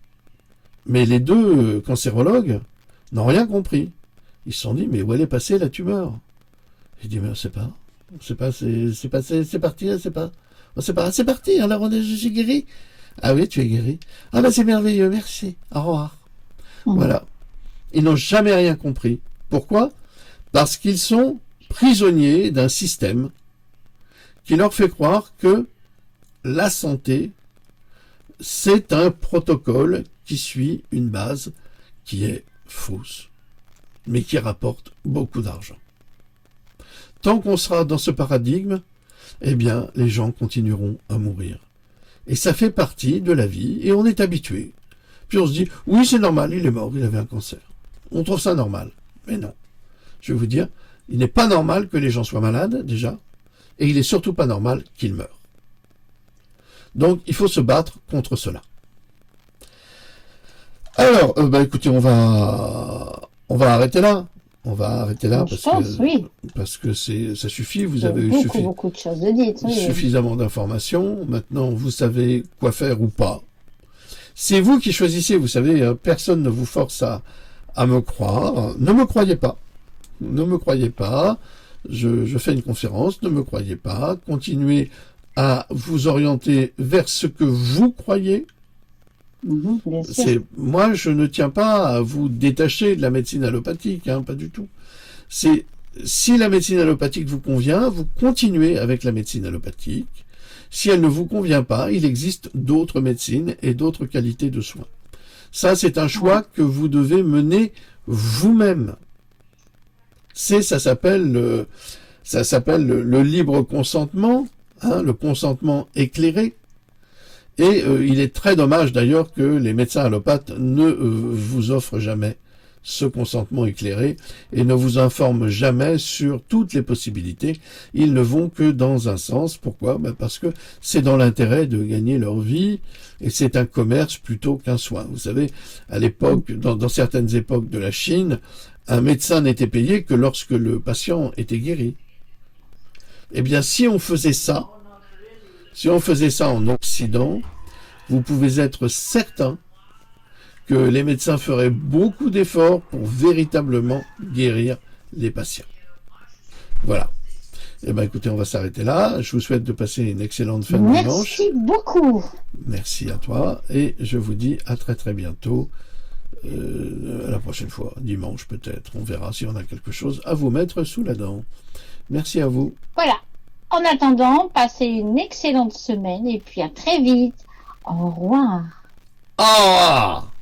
Mais les deux cancérologues n'ont rien compris. Ils se sont dit, mais où elle est passée la tumeur? J'ai dit, mais on ne sait pas. C'est parti, c'est parti, alors j'ai guéri. Ah oui, tu es guéri. Ah ben c'est merveilleux, merci. Au revoir. Voilà. Ils n'ont jamais rien compris. Pourquoi? Parce qu'ils sont prisonniers d'un système qui leur fait croire que la santé, c'est un protocole qui suit une base qui est fausse, mais qui rapporte beaucoup d'argent. Tant qu'on sera dans ce paradigme, eh bien, les gens continueront à mourir. Et ça fait partie de la vie, et on est habitué. Puis on se dit, oui, c'est normal, il est mort, il avait un cancer. On trouve ça normal. Mais non. Je vais vous dire, il n'est pas normal que les gens soient malades, déjà, et il est surtout pas normal qu'ils meurent. Donc, il faut se battre contre cela. Alors, écoutez, on va arrêter là. On va arrêter là parce que ça suffit. Vous avez eu beaucoup de choses de dites. Oui, suffisamment d'informations. Maintenant, vous savez quoi faire ou pas. C'est vous qui choisissez. Vous savez, personne ne vous force à me croire. Ne me croyez pas. Ne me croyez pas. Je fais une conférence. Ne me croyez pas. Continuez à vous orienter vers ce que vous croyez. Bien sûr. Moi, je ne tiens pas à vous détacher de la médecine allopathique, pas du tout. Si la médecine allopathique vous convient, vous continuez avec la médecine allopathique. Si elle ne vous convient pas, il existe d'autres médecines et d'autres qualités de soins. Ça, c'est un choix que vous devez mener vous-même. Ça s'appelle le libre consentement, le consentement éclairé. Et il est très dommage d'ailleurs que les médecins allopathes ne vous offrent jamais ce consentement éclairé et ne vous informent jamais sur toutes les possibilités. Ils ne vont que dans un sens. Pourquoi? Parce que c'est dans l'intérêt de gagner leur vie et c'est un commerce plutôt qu'un soin. Vous savez, à l'époque, dans certaines époques de la Chine, un médecin n'était payé que lorsque le patient était guéri. Eh bien, si on faisait ça en Occident, vous pouvez être certain que les médecins feraient beaucoup d'efforts pour véritablement guérir les patients. Voilà. Eh bien, écoutez, on va s'arrêter là. Je vous souhaite de passer une excellente fin de dimanche. Merci beaucoup. Merci à toi. Et je vous dis à très très bientôt. À la prochaine fois, dimanche peut-être. On verra si on a quelque chose à vous mettre sous la dent. Merci à vous. Voilà. En attendant, passez une excellente semaine et puis à très vite. Au revoir. Au revoir.